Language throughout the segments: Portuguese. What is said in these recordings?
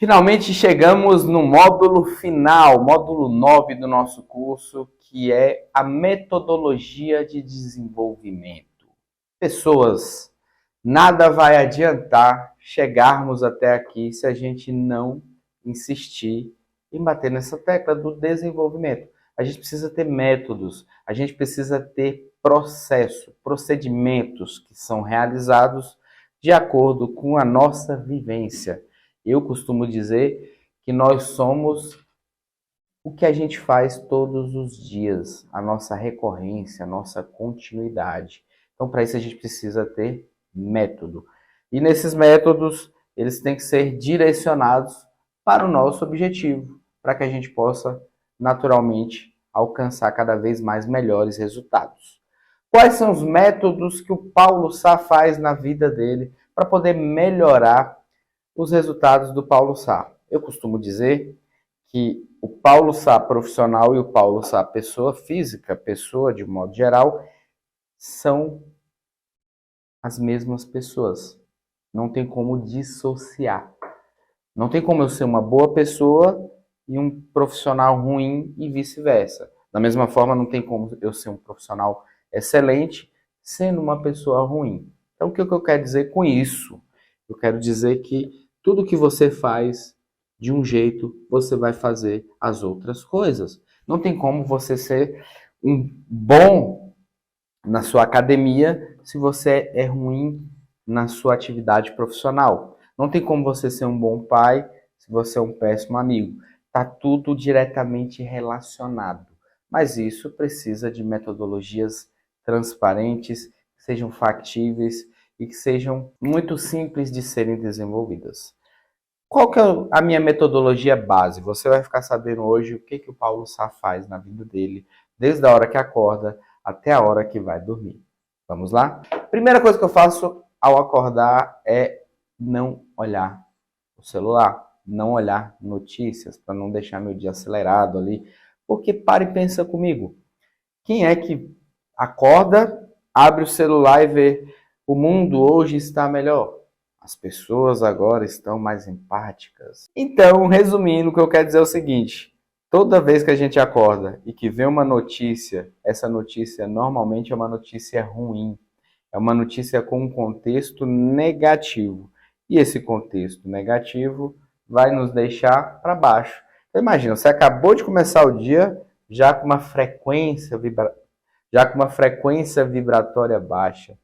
Finalmente chegamos no módulo final, módulo 9 do nosso curso, que é a metodologia de desenvolvimento. Pessoas, nada vai adiantar chegarmos até aqui se a gente não insistir em bater nessa tecla do desenvolvimento. A gente precisa ter métodos, a gente precisa ter processo, procedimentos que são realizados de acordo com a nossa vivência. Eu costumo dizer que nós somos o que a gente faz todos os dias, a nossa recorrência, a nossa continuidade. Então, para isso, a gente precisa ter método. E nesses métodos, eles têm que ser direcionados para o nosso objetivo, para que a gente possa, naturalmente, alcançar cada vez mais melhores resultados. Quais são os métodos que o Paulo Sá faz na vida dele para poder melhorar os resultados do Paulo Sá? Eu costumo dizer que o Paulo Sá profissional e o Paulo Sá pessoa física, pessoa de modo geral, são as mesmas pessoas. Não tem como dissociar. Não tem como eu ser uma boa pessoa e um profissional ruim e vice-versa. Da mesma forma, não tem como eu ser um profissional excelente sendo uma pessoa ruim. Então, o que eu quero dizer com isso? Eu quero dizer que tudo que você faz de um jeito, você vai fazer as outras coisas. Não tem como você ser um bom na sua academia se você é ruim na sua atividade profissional. Não tem como você ser um bom pai se você é um péssimo amigo. Está tudo diretamente relacionado. Mas isso precisa de metodologias transparentes, que sejam factíveis e que sejam muito simples de serem desenvolvidas. Qual que é a minha metodologia base? Você vai ficar sabendo hoje o que o Paulo Sá faz na vida dele, desde a hora que acorda até a hora que vai dormir. Vamos lá? Primeira coisa que eu faço ao acordar é não olhar o celular, não olhar notícias, para não deixar meu dia acelerado ali. Porque para e pensa comigo. Quem é que acorda, abre o celular e vê o mundo hoje está melhor? As pessoas agora estão mais empáticas. Então, resumindo, o que eu quero dizer é o seguinte: toda vez que a gente acorda e que vê uma notícia, essa notícia normalmente é uma notícia ruim. É uma notícia com um contexto negativo. E esse contexto negativo vai nos deixar para baixo. Então, imagina, você acabou de começar o dia já com uma frequência vibratória baixa,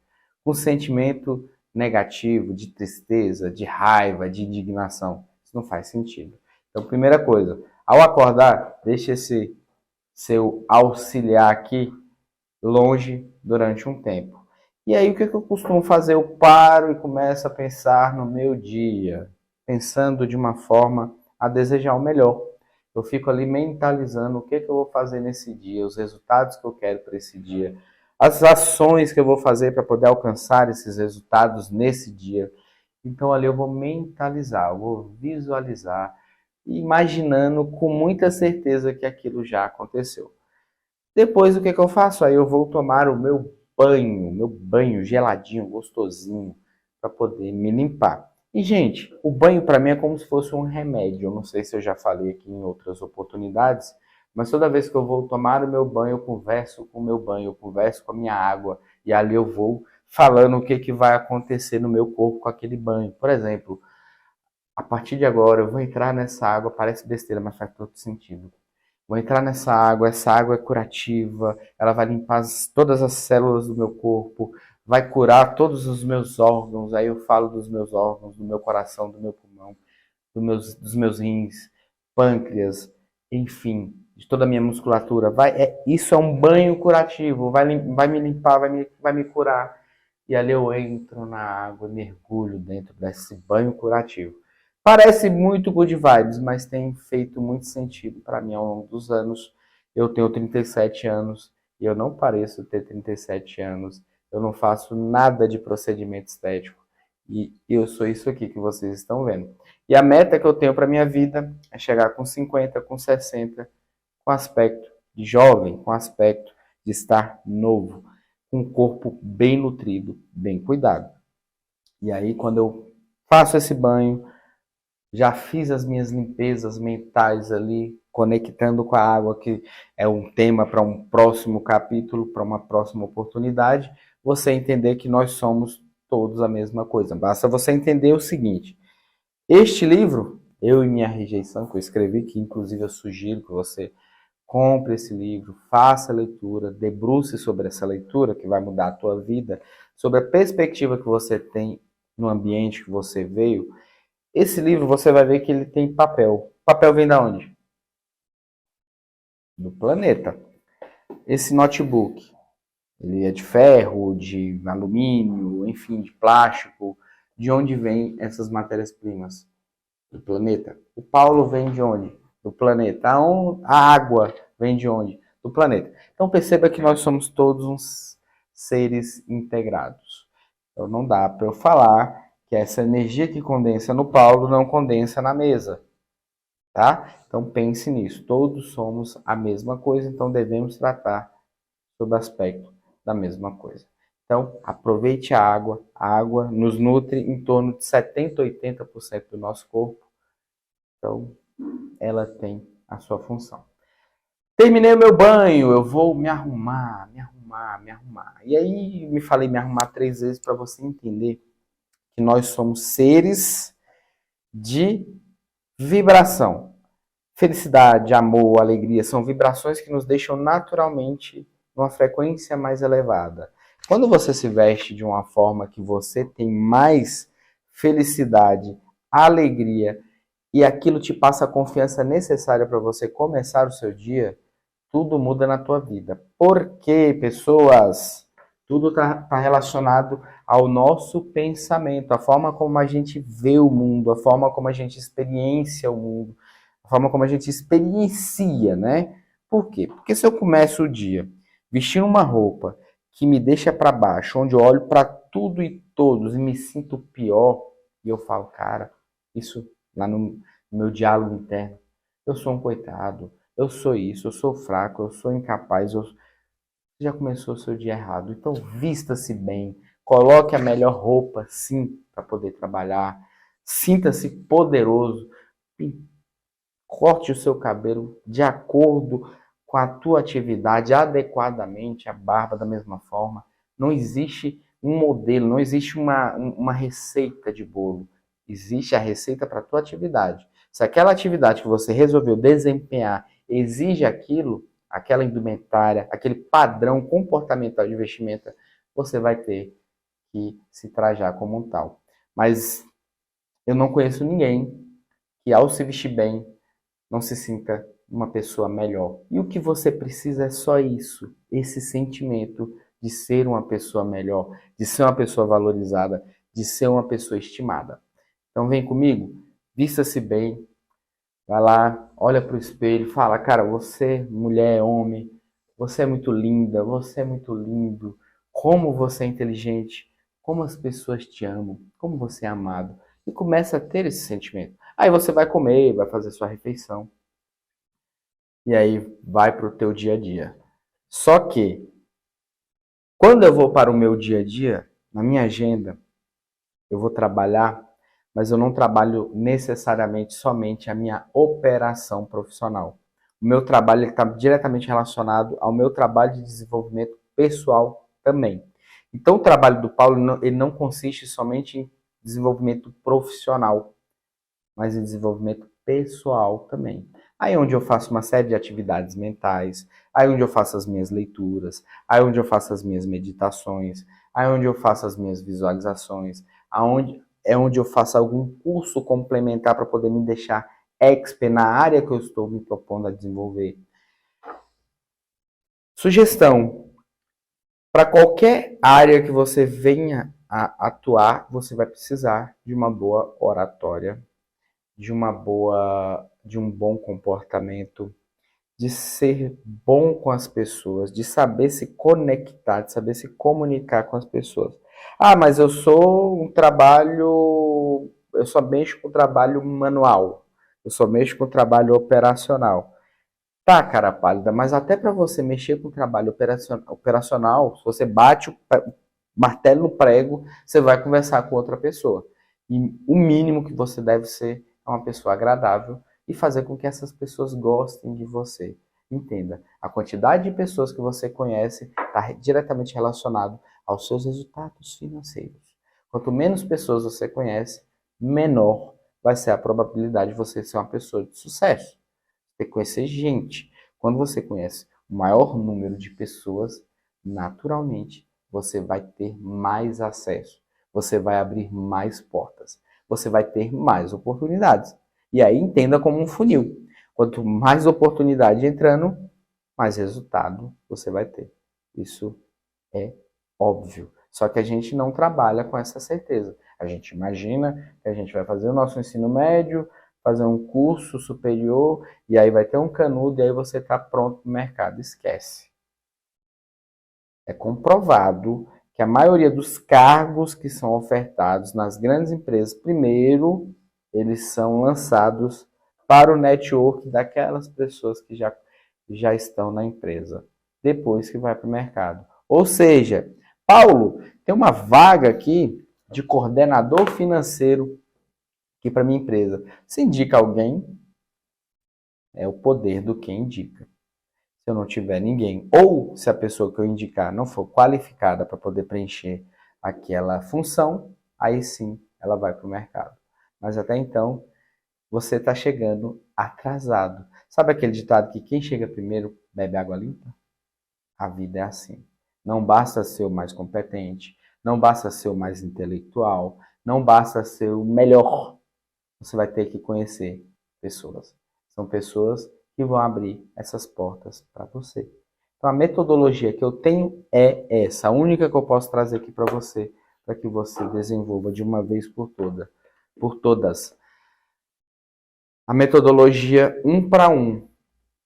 com sentimento negativo, de tristeza, de raiva, de indignação. Isso não faz sentido. Então, primeira coisa, ao acordar, deixe esse seu auxiliar aqui longe durante um tempo. E aí, o que eu costumo fazer? Eu paro e começo a pensar no meu dia, pensando de uma forma a desejar o melhor. Eu fico ali mentalizando o que eu vou fazer nesse dia, os resultados que eu quero para esse dia, as ações que eu vou fazer para poder alcançar esses resultados nesse dia. Então ali eu vou mentalizar, eu vou visualizar, imaginando com muita certeza que aquilo já aconteceu. Depois o que eu faço? Aí eu vou tomar o meu banho geladinho, gostosinho, para poder me limpar. E, gente, o banho para mim é como se fosse um remédio. Eu não sei se eu já falei aqui em outras oportunidades, mas toda vez que eu vou tomar o meu banho, eu converso com o meu banho, eu converso com a minha água, e ali eu vou falando o que vai acontecer no meu corpo com aquele banho. Por exemplo, a partir de agora eu vou entrar nessa água, parece besteira, mas faz todo sentido. Vou entrar nessa água, essa água é curativa, ela vai limpar todas as células do meu corpo, vai curar todos os meus órgãos, aí eu falo dos meus órgãos, do meu coração, do meu pulmão, dos meus rins, pâncreas, enfim, de toda a minha musculatura. Isso é um banho curativo, vai me limpar, vai me curar. E ali eu entro na água, mergulho dentro desse banho curativo. Parece muito good vibes, mas tem feito muito sentido para mim ao longo dos anos. Eu tenho 37 anos e eu não pareço ter 37 anos. Eu não faço nada de procedimento estético. E eu sou isso aqui que vocês estão vendo. E a meta que eu tenho para minha vida é chegar com 50, com 60, com aspecto de jovem, com aspecto de estar novo, com um corpo bem nutrido, bem cuidado. E aí, quando eu faço esse banho, já fiz as minhas limpezas mentais ali, conectando com a água, que é um tema para um próximo capítulo, para uma próxima oportunidade, você entender que nós somos todos a mesma coisa. Basta você entender o seguinte: este livro, Eu e Minha Rejeição, que eu escrevi, que inclusive eu sugiro que você compre esse livro, faça a leitura, debruce sobre essa leitura que vai mudar a tua vida, sobre a perspectiva que você tem no ambiente que você veio. Esse livro você vai ver que ele tem papel. O papel vem da onde? Do planeta. Esse notebook, ele é de ferro, de alumínio, enfim, de plástico. De onde vêm essas matérias-primas? Do planeta. O Paulo vem de onde? Do planeta. A água vem de onde? Do planeta. Então perceba que nós somos todos uns seres integrados. Então não dá para eu falar que essa energia que condensa no Paulo não condensa na mesa, tá? Então pense nisso. Todos somos a mesma coisa, então devemos tratar sob o aspecto da mesma coisa. Então, aproveite a água. A água nos nutre em torno de 70, 80% do nosso corpo. Então, ela tem a sua função. Terminei o meu banho, eu vou me arrumar, me arrumar, me arrumar. E aí, me falei me arrumar 3 vezes para você entender que nós somos seres de vibração. Felicidade, amor, alegria são vibrações que nos deixam naturalmente numa frequência mais elevada. Quando você se veste de uma forma que você tem mais felicidade, alegria e aquilo te passa a confiança necessária para você começar o seu dia, tudo muda na tua vida. Por quê, pessoas? Tudo está relacionado ao nosso pensamento, a forma como a gente vê o mundo, a forma como a gente experiencia o mundo, a forma como a gente experiencia, né? Por quê? Porque se eu começo o dia vestindo uma roupa que me deixa para baixo, onde eu olho para tudo e todos e me sinto pior, e eu falo, cara, isso lá no meu diálogo interno, eu sou um coitado, eu sou isso, eu sou fraco, eu sou incapaz, já começou o seu dia errado. Então vista-se bem, coloque a melhor roupa, sim, para poder trabalhar, sinta-se poderoso, corte o seu cabelo de acordo com a tua atividade, adequadamente, a barba da mesma forma. Não existe um modelo, não existe uma receita de bolo. Existe a receita para a tua atividade. Se aquela atividade que você resolveu desempenhar exige aquilo, aquela indumentária, aquele padrão comportamental de vestimenta, você vai ter que se trajar como um tal. Mas eu não conheço ninguém que, ao se vestir bem, não se sinta uma pessoa melhor. E o que você precisa é só isso, esse sentimento de ser uma pessoa melhor, de ser uma pessoa valorizada, de ser uma pessoa estimada. Então vem comigo, vista-se bem, vai lá, olha para o espelho, fala, cara, você, mulher, homem, você é muito linda, você é muito lindo, como você é inteligente, como as pessoas te amam, como você é amado. E começa a ter esse sentimento. Aí você vai comer, vai fazer sua refeição. E aí vai para o teu dia a dia. Só que, quando eu vou para o meu dia a dia, na minha agenda, eu vou trabalhar, mas eu não trabalho necessariamente somente a minha operação profissional. O meu trabalho está diretamente relacionado ao meu trabalho de desenvolvimento pessoal também. Então, o trabalho do Paulo ele não consiste somente em desenvolvimento profissional, mas em desenvolvimento pessoal também. Aí onde eu faço uma série de atividades mentais, aí onde eu faço as minhas leituras, aí onde eu faço as minhas meditações, aí onde eu faço as minhas visualizações, onde eu faço algum curso complementar para poder me deixar expert na área que eu estou me propondo a desenvolver. Sugestão: para qualquer área que você venha a atuar, você vai precisar de uma boa oratória, de um bom comportamento, de ser bom com as pessoas, de saber se conectar, de saber se comunicar com as pessoas. Ah, mas eu só mexo com trabalho manual, eu só mexo com trabalho operacional. Tá, cara pálida, mas até para você mexer com trabalho operacional, se você bate o martelo no prego, você vai conversar com outra pessoa. E o mínimo que você deve ser a uma pessoa agradável e fazer com que essas pessoas gostem de você. Entenda, a quantidade de pessoas que você conhece está diretamente relacionado aos seus resultados financeiros. Quanto menos pessoas você conhece, menor vai ser a probabilidade de você ser uma pessoa de sucesso. Você tem que conhecer gente. Quando você conhece o maior número de pessoas, naturalmente você vai ter mais acesso. Você vai abrir mais portas. Você vai ter mais oportunidades. E aí entenda como um funil. Quanto mais oportunidade entrando, mais resultado você vai ter. Isso é óbvio. Só que a gente não trabalha com essa certeza. A gente imagina que a gente vai fazer o nosso ensino médio, fazer um curso superior, e aí vai ter um canudo, e aí você está pronto para o mercado. Esquece. É comprovado que a maioria dos cargos que são ofertados nas grandes empresas, primeiro, eles são lançados para o network daquelas pessoas que já estão na empresa, depois que vai para o mercado. Ou seja, Paulo, tem uma vaga aqui de coordenador financeiro aqui para minha empresa. Você indica alguém? É o poder do quem indica. Se eu não tiver ninguém, ou se a pessoa que eu indicar não for qualificada para poder preencher aquela função, aí sim ela vai para o mercado. Mas até então, você está chegando atrasado. Sabe aquele ditado que quem chega primeiro bebe água limpa? A vida é assim. Não basta ser o mais competente, não basta ser o mais intelectual, não basta ser o melhor. Você vai ter que conhecer pessoas. São pessoas que vão abrir essas portas para você. Então a metodologia que eu tenho é essa, a única que eu posso trazer aqui para você, para que você desenvolva de uma vez por todas. A metodologia 1 para 1.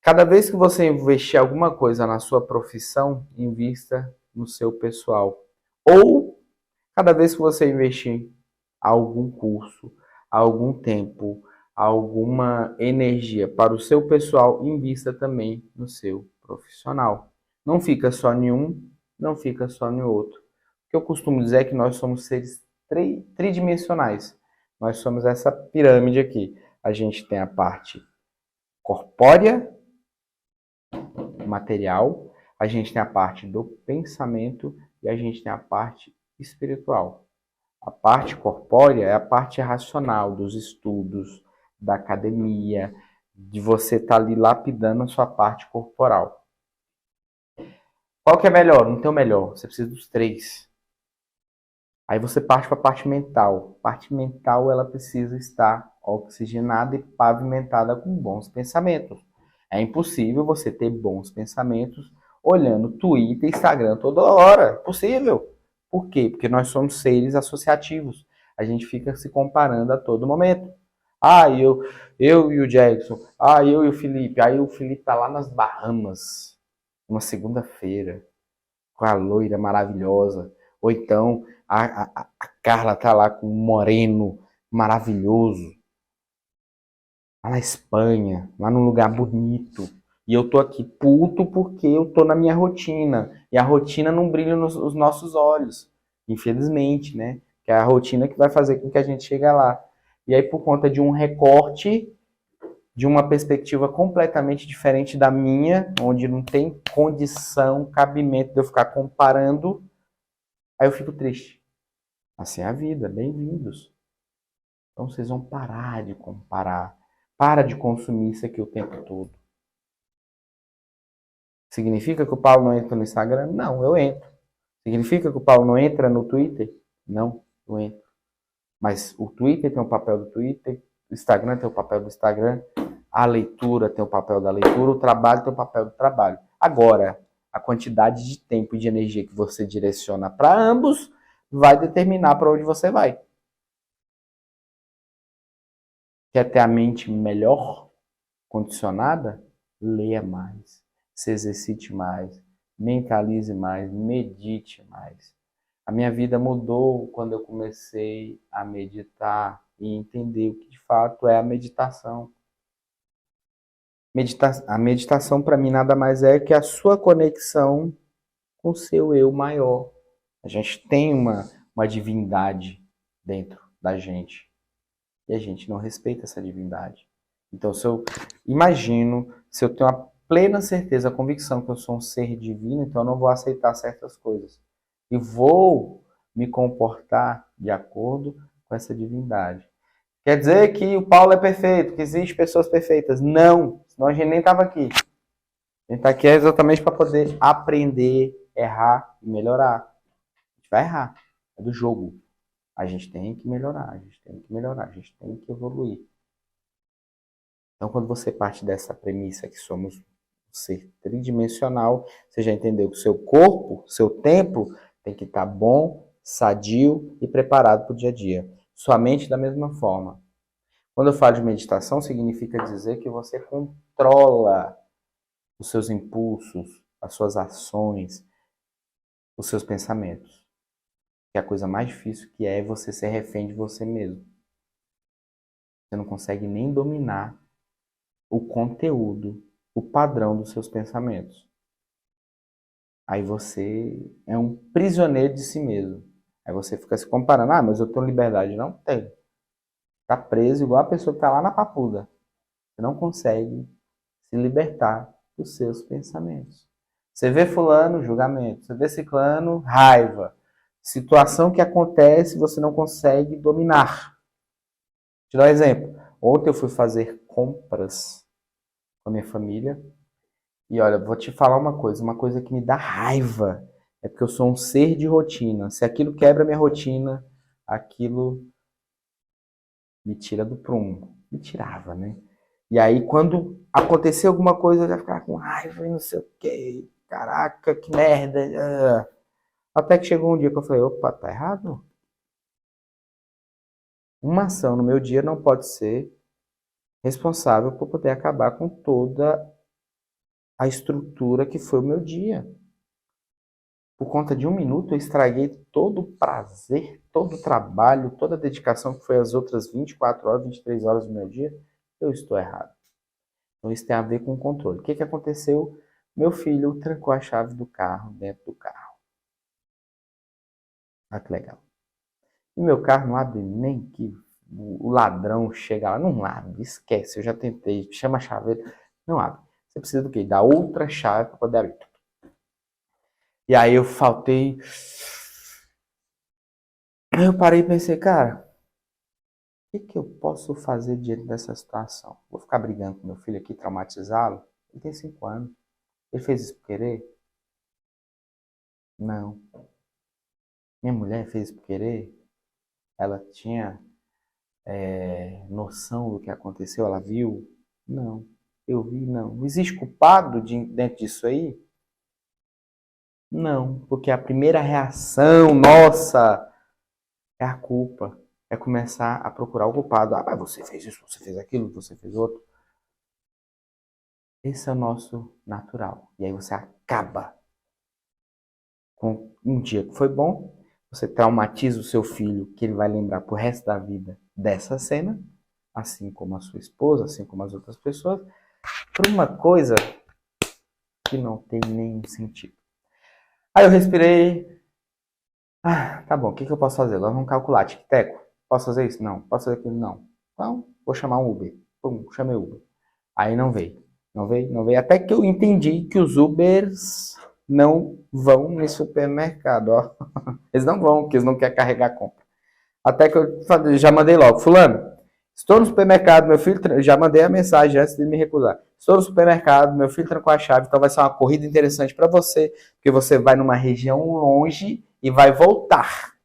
Cada vez que você investir alguma coisa na sua profissão, invista no seu pessoal. Ou cada vez que você investir algum curso, algum tempo, alguma energia para o seu pessoal, invista também no seu profissional. Não fica só em um, não fica só em outro. O que eu costumo dizer é que nós somos seres tridimensionais. Nós somos essa pirâmide aqui. A gente tem a parte corpórea, material, a gente tem a parte do pensamento e a gente tem a parte espiritual. A parte corpórea é a parte racional dos estudos, da academia, de você estar ali lapidando a sua parte corporal. Qual que é melhor? Não tem o melhor, você precisa dos três. Aí você parte para a parte mental. A parte mental ela precisa estar oxigenada e pavimentada com bons pensamentos. É impossível você ter bons pensamentos olhando Twitter e Instagram toda hora. É possível. Por quê? Porque nós somos seres associativos. A gente fica se comparando a todo momento. Ah, eu e o Jackson. Ah, eu e o Felipe. Aí o Felipe tá lá nas Bahamas, uma segunda-feira, com a loira maravilhosa. Ou então a Carla tá lá com um moreno maravilhoso, lá na Espanha, lá num lugar bonito. E eu tô aqui puto porque eu tô na minha rotina. E a rotina não brilha nos nossos olhos. Infelizmente, né? Que é a rotina que vai fazer com que a gente chegue lá. E aí, por conta de um recorte, de uma perspectiva completamente diferente da minha, onde não tem condição, cabimento de eu ficar comparando, aí eu fico triste. Assim é a vida, bem-vindos. Então vocês vão parar de comparar. Para de consumir isso aqui o tempo todo. Significa que o Paulo não entra no Instagram? Não, eu entro. Significa que o Paulo não entra no Twitter? Não, eu entro. Mas o Twitter tem o papel do Twitter, o Instagram tem o papel do Instagram, a leitura tem o papel da leitura, o trabalho tem o papel do trabalho. Agora, a quantidade de tempo e de energia que você direciona para ambos vai determinar para onde você vai. Quer ter a mente melhor condicionada? Leia mais, se exercite mais, mentalize mais, medite mais. A minha vida mudou quando eu comecei a meditar e entender o que de fato é a meditação. A meditação para mim nada mais é que a sua conexão com o seu eu maior. A gente tem uma divindade dentro da gente. E a gente não respeita essa divindade. Então, se eu tenho a plena certeza, a convicção que eu sou um ser divino, então eu não vou aceitar certas coisas. E vou me comportar de acordo com essa divindade. Quer dizer que o Paulo é perfeito, que existem pessoas perfeitas. Não, senão a gente nem estava aqui. A gente está aqui exatamente para poder aprender, errar e melhorar. A gente vai errar, é do jogo. A gente tem que melhorar, a gente tem que melhorar, a gente tem que evoluir. Então, quando você parte dessa premissa que somos um ser tridimensional, você já entendeu que o seu corpo, seu templo, tem que estar bom, sadio e preparado para o dia a dia. Sua mente da mesma forma. Quando eu falo de meditação, significa dizer que você controla os seus impulsos, as suas ações, os seus pensamentos. Que a coisa mais difícil que é você ser refém de você mesmo. Você não consegue nem dominar o conteúdo, o padrão dos seus pensamentos. Aí você é um prisioneiro de si mesmo. Aí você fica se comparando, mas eu tenho liberdade. Não tem. Tá preso igual a pessoa que tá lá na papuda. Você não consegue se libertar dos seus pensamentos. Você vê fulano, julgamento. Você vê ciclano, raiva. Situação que acontece, você não consegue dominar. Vou te dar um exemplo. Ontem eu fui fazer compras com a minha família. E olha, vou te falar uma coisa que me dá raiva. É porque eu sou um ser de rotina. Se aquilo quebra minha rotina, aquilo me tira do prumo. Me tirava, né? E aí, quando acontecer alguma coisa, eu já ficava com raiva e não sei o quê. Caraca, que merda. Até que chegou um dia que eu falei, opa, tá errado? Uma ação no meu dia não pode ser responsável por poder acabar com toda a estrutura que foi o meu dia. Por conta de um minuto, eu estraguei todo o prazer, todo o trabalho, toda a dedicação que foi as outras 24 horas, 23 horas do meu dia. Eu estou errado. Então isso tem a ver com o controle. O que aconteceu? Meu filho trancou a chave do carro dentro do carro. Ah, que legal. E meu carro não abre nem que o ladrão chega lá. Não abre, esquece. Eu já tentei, chama a chaveira. Não abre. Você precisa do quê? Da outra chave para poder abrir. E aí eu faltei. Aí eu parei e pensei, cara, o que eu posso fazer diante dessa situação? Vou ficar brigando com meu filho aqui, traumatizá-lo? Ele tem 5 anos. Ele fez isso por querer? Não. Minha mulher fez isso por querer? Ela tinha noção do que aconteceu? Ela viu? Não. Eu vi? Não. Existe culpado dentro disso aí? Não. Porque a primeira reação nossa é a culpa. É começar a procurar o culpado. Ah, mas você fez isso, você fez aquilo, você fez outro. Esse é o nosso natural. E aí você acaba com um dia que foi bom, você traumatiza o seu filho, que ele vai lembrar pro resto da vida dessa cena, assim como a sua esposa, assim como as outras pessoas, por uma coisa que não tem nenhum sentido. Aí eu respirei. Ah, tá bom, o que eu posso fazer? Agora vamos calcular. Tic-teco. Posso fazer isso? Não. Posso fazer aquilo? Não. Então, vou chamar um Uber. Pum, chamei o Uber. Aí não veio. Não veio, não veio. Até que eu entendi que os Ubers não vão no supermercado, ó. Eles não vão, porque eles não querem carregar a compra. Até que eu já mandei logo. Fulano, estou no supermercado, meu filho... Já mandei a mensagem antes de me recusar. Estou no supermercado, meu filho trancou a chave, então vai ser uma corrida interessante para você, porque você vai numa região longe e vai voltar.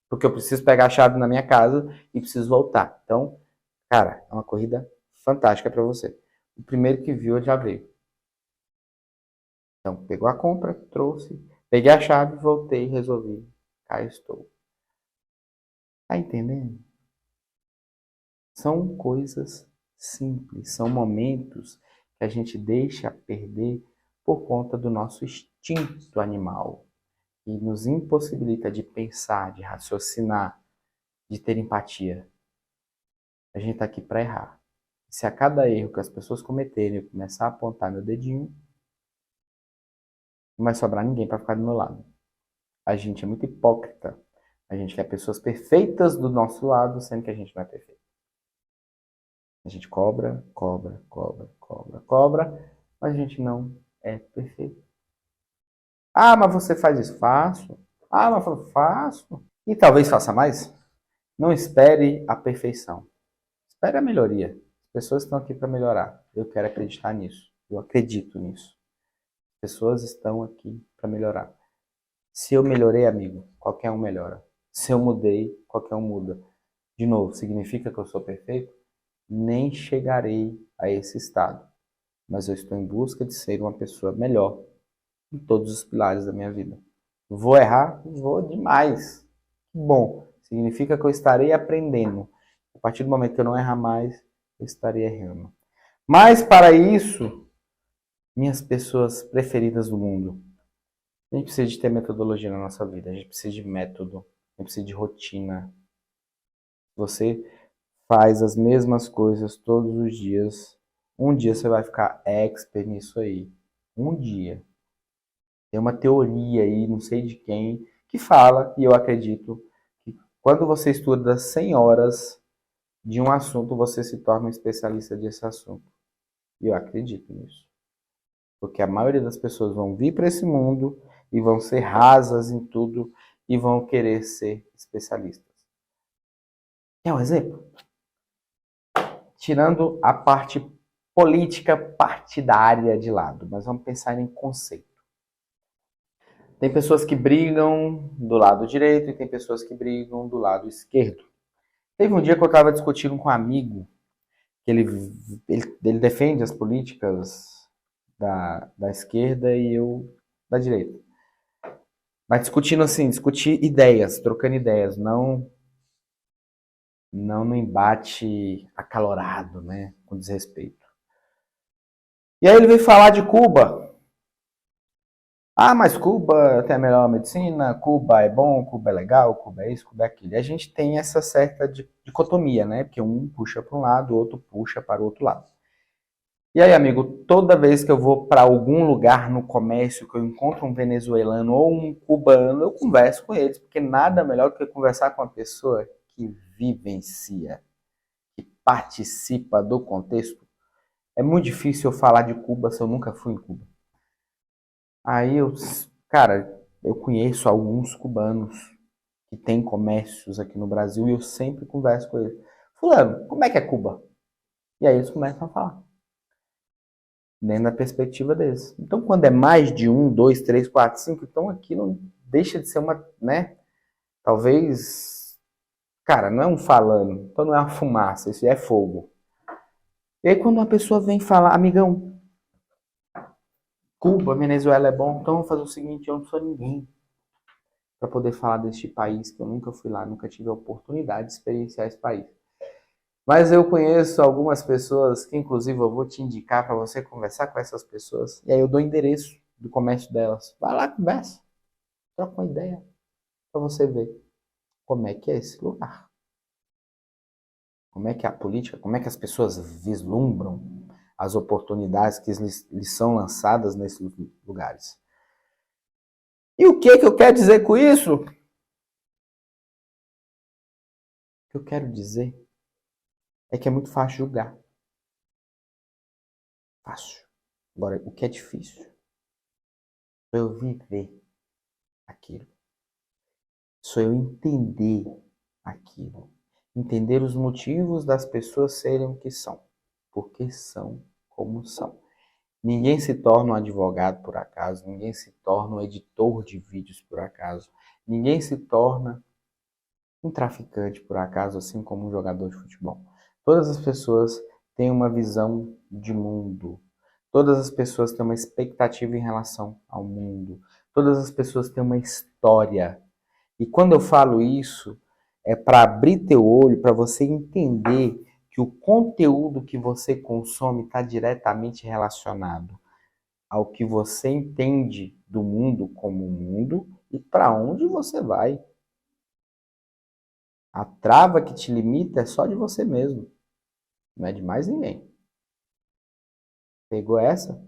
Porque eu preciso pegar a chave na minha casa e preciso voltar. Então, cara, é uma corrida fantástica para você. O primeiro que viu já veio. Então, pegou a compra, trouxe, peguei a chave, voltei, resolvi. Cá estou. Tá entendendo? São coisas simples, são momentos que a gente deixa perder por conta do nosso instinto animal e nos impossibilita de pensar, de raciocinar, de ter empatia. A gente está aqui para errar. Se a cada erro que as pessoas cometerem eu começar a apontar meu dedinho, não vai sobrar ninguém para ficar do meu lado. A gente é muito hipócrita. A gente quer pessoas perfeitas do nosso lado, sendo que a gente não é perfeito. A gente cobra, cobra, cobra, cobra, cobra, mas a gente não é perfeito. Ah, mas você faz isso? Faço. Ah, mas eu faço. E talvez faça mais. Não espere a perfeição. Espere a melhoria. As pessoas estão aqui para melhorar. Eu quero acreditar nisso. Eu acredito nisso. As pessoas estão aqui para melhorar. Se eu melhorei, amigo, qualquer um melhora. Se eu mudei, qualquer um muda. De novo, significa que eu sou perfeito? Nem chegarei a esse estado. Mas eu estou em busca de ser uma pessoa melhor em todos os pilares da minha vida. Vou errar? Vou demais. Bom, significa que eu estarei aprendendo. A partir do momento que eu não errar mais, eu estarei errando. Mas para isso, minhas pessoas preferidas do mundo, a gente precisa de ter metodologia na nossa vida, a gente precisa de método, a gente precisa de rotina. Você faz as mesmas coisas todos os dias, um dia você vai ficar expert nisso aí. Um dia. Tem uma teoria aí, não sei de quem, que fala, e eu acredito, que quando você estuda 100 horas de um assunto, você se torna um especialista desse assunto. E eu acredito nisso. Porque a maioria das pessoas vão vir para esse mundo e vão ser rasas em tudo e vão querer ser especialistas. Quer um exemplo? Tirando a parte política partidária de lado, mas vamos pensar em conceito. Tem pessoas que brigam do lado direito e tem pessoas que brigam do lado esquerdo. Teve um dia que eu estava discutindo com um amigo, que ele defende as políticas da esquerda e eu da direita. Mas discutindo assim, discutir ideias, trocando ideias, não no embate acalorado, né, com desrespeito. E aí ele veio falar de Cuba. Ah, mas Cuba tem a melhor medicina, Cuba é bom, Cuba é legal, Cuba é isso, Cuba é aquilo. E a gente tem essa certa dicotomia, né? Porque um puxa para um lado, o outro puxa para o outro lado. E aí, amigo, toda vez que eu vou para algum lugar no comércio, que eu encontro um venezuelano ou um cubano, eu converso com eles, porque nada melhor do que conversar com uma pessoa que vivencia, que participa do contexto. É muito difícil eu falar de Cuba se eu nunca fui em Cuba. Aí cara, eu conheço alguns cubanos que têm comércios aqui no Brasil e eu sempre converso com eles. Fulano, como é que é Cuba? E aí eles começam a falar, dentro da perspectiva deles. Então, quando é mais de um, dois, três, quatro, cinco, então aquilo deixa de ser uma, né? Talvez, cara, não é um falando, então não é uma fumaça, isso é fogo. E aí quando uma pessoa vem falar, amigão, Cuba, Venezuela é bom, então vamos fazer o seguinte, eu não sou ninguém para poder falar deste país, que eu nunca fui lá, nunca tive a oportunidade de experienciar esse país. Mas eu conheço algumas pessoas que, inclusive, eu vou te indicar para você conversar com essas pessoas. E aí eu dou o endereço do comércio delas. Vai lá, conversa, troca uma ideia para você ver como é que é esse lugar. Como é que é a política, como é que as pessoas vislumbram as oportunidades que lhes são lançadas nesses lugares. E o que eu quero dizer com isso? O que eu quero dizer é que é muito fácil julgar. Fácil. Agora, o que é difícil é eu viver aquilo. Sou eu entender aquilo. Entender os motivos das pessoas serem o que são. Porque são como são. Ninguém se torna um advogado por acaso. Ninguém se torna um editor de vídeos por acaso. Ninguém se torna um traficante por acaso, assim como um jogador de futebol. Todas as pessoas têm uma visão de mundo. Todas as pessoas têm uma expectativa em relação ao mundo. Todas as pessoas têm uma história. E quando eu falo isso, é para abrir teu olho, para você entender que o conteúdo que você consome está diretamente relacionado ao que você entende do mundo como mundo e para onde você vai. A trava que te limita é só de você mesmo, não é de mais ninguém. Pegou essa?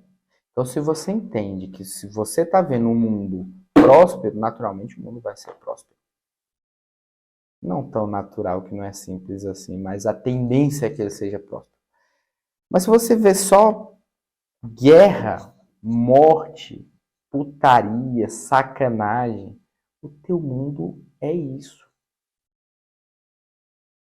Então, se você entende que se você está vendo um mundo próspero, naturalmente o mundo vai ser próspero. Não tão natural, que não é simples assim, mas a tendência é que ele seja próspero. Mas se você vê só guerra, morte, putaria, sacanagem, o teu mundo é isso.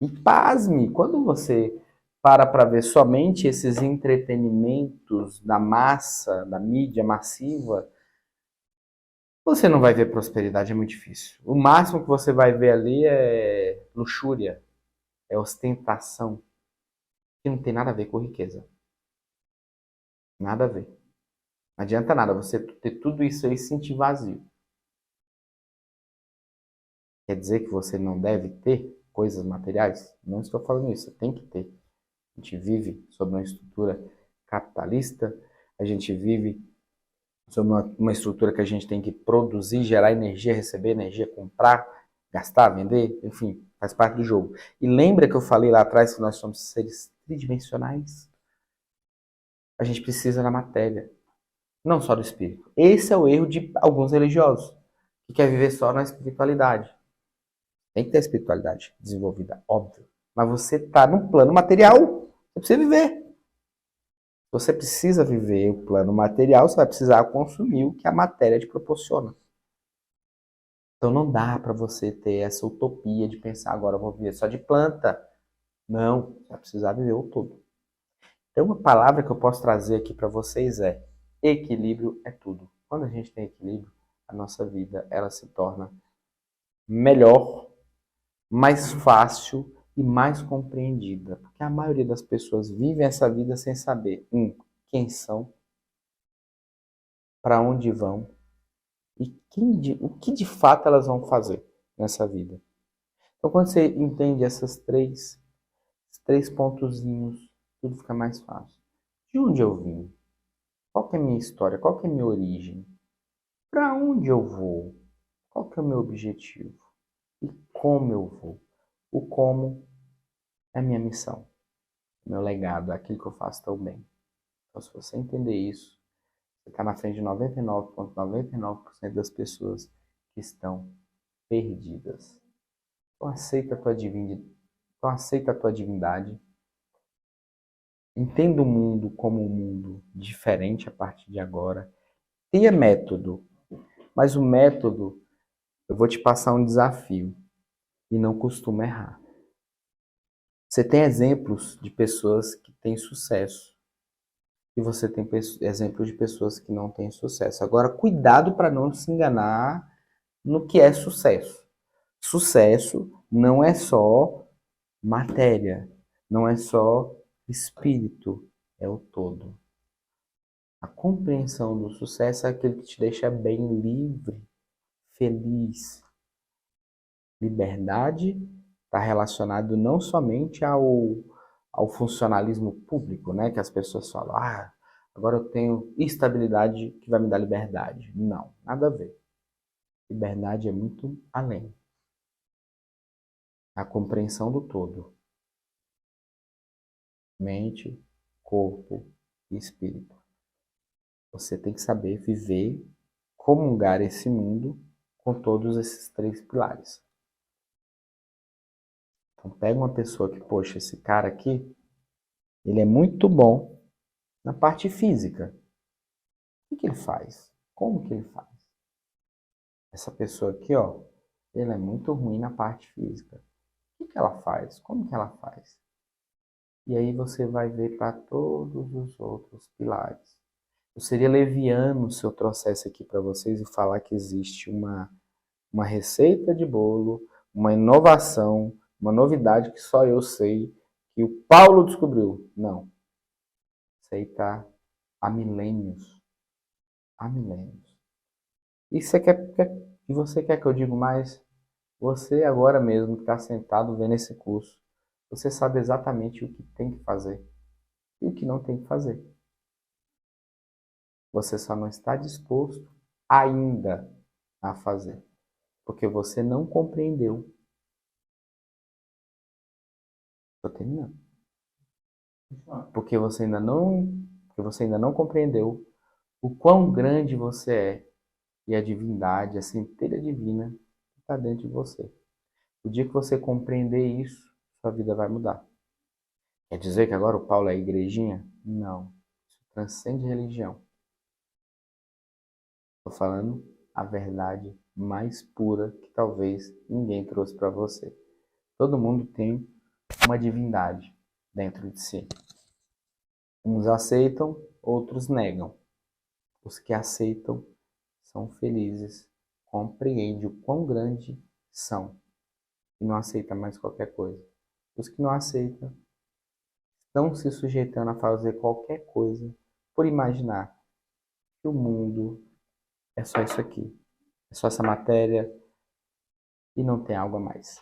E pasme, quando você para ver somente esses entretenimentos da massa, da mídia massiva, você não vai ver prosperidade, é muito difícil. O máximo que você vai ver ali é luxúria, é ostentação, que não tem nada a ver com riqueza. Nada a ver. Não adianta nada você ter tudo isso aí e se sentir vazio. Quer dizer que você não deve ter coisas materiais? Não estou falando isso, você tem que ter. A gente vive sob uma estrutura capitalista, a gente vive sob uma estrutura que a gente tem que produzir, gerar energia, receber energia, comprar, gastar, vender, enfim, faz parte do jogo. E lembra que eu falei lá atrás que nós somos seres tridimensionais? A gente precisa da matéria, não só do espírito. Esse é o erro de alguns religiosos, que quer viver só na espiritualidade. Tem que ter espiritualidade desenvolvida, óbvio. Mas você está no plano material, você precisa viver. Você precisa viver o plano material, você vai precisar consumir o que a matéria te proporciona. Então não dá para você ter essa utopia de pensar agora eu vou viver só de planta. Não, você vai precisar viver o todo. Então uma palavra que eu posso trazer aqui para vocês é equilíbrio é tudo. Quando a gente tem equilíbrio, a nossa vida ela se torna melhor, mais fácil e mais compreendida. Porque a maioria das pessoas vivem essa vida sem saber, quem são, para onde vão e o que de fato elas vão fazer nessa vida. Então, quando você entende esses três pontozinhos, tudo fica mais fácil. De onde eu vim? Qual que é a minha história? Qual que é a minha origem? Para onde eu vou? Qual que é o meu objetivo? E como eu vou? O como é a minha missão, meu legado, é aquilo que eu faço tão bem. Então, se você entender isso, você está na frente de 99,99% das pessoas que estão perdidas. Então aceita a tua divindade. Entenda o mundo como um mundo diferente a partir de agora. Tenha método, mas o método, eu vou te passar um desafio e não costuma errar. Você tem exemplos de pessoas que têm sucesso e você tem exemplos de pessoas que não têm sucesso. Agora, cuidado para não se enganar no que é sucesso. Sucesso não é só matéria, não é só espírito, é o todo. A compreensão do sucesso é aquilo que te deixa bem livre, feliz. Liberdade está relacionado não somente ao funcionalismo público, né? Que as pessoas falam, agora eu tenho estabilidade que vai me dar liberdade. Não, nada a ver. Liberdade é muito além. A compreensão do todo. Mente, corpo e espírito. Você tem que saber viver, comungar esse mundo com todos esses três pilares. Então pega uma pessoa que, poxa, esse cara aqui, ele é muito bom na parte física. O que ele faz? Como que ele faz? Essa pessoa aqui, ó, ele é muito ruim na parte física. O que ela faz? Como que ela faz? E aí você vai ver para todos os outros pilares. Eu seria leviano se eu trouxesse aqui para vocês e falar que existe uma receita de bolo, uma inovação, uma novidade que só eu sei, que o Paulo descobriu. Não. Isso aí está há milênios. Há milênios. E você quer que eu diga mais? Você agora mesmo que está sentado vendo esse curso, você sabe exatamente o que tem que fazer e o que não tem que fazer. Você só não está disposto ainda a fazer, porque você não compreendeu. Estou terminando. Porque você ainda não compreendeu o quão grande você é e a divindade, a centelha divina que está dentro de você. O dia que você compreender isso, sua vida vai mudar. Quer dizer que agora o Paulo é a igrejinha? Não. Isso transcende religião. Estou falando a verdade mais pura que talvez ninguém trouxe para você. Todo mundo tem uma divindade dentro de si. Uns aceitam, outros negam. Os que aceitam são felizes, compreendem o quão grande são e não aceitam mais qualquer coisa. Os que não aceitam estão se sujeitando a fazer qualquer coisa por imaginar que o mundo é só isso aqui, é só essa matéria e não tem algo a mais.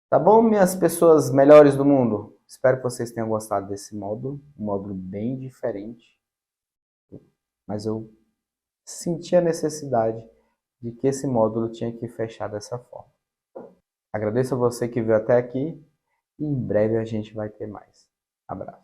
Tá bom, minhas pessoas melhores do mundo? Espero que vocês tenham gostado desse módulo, um módulo bem diferente, mas eu senti a necessidade de que esse módulo tinha que fechar dessa forma. Agradeço a você que veio até aqui e em breve a gente vai ter mais. Abraço.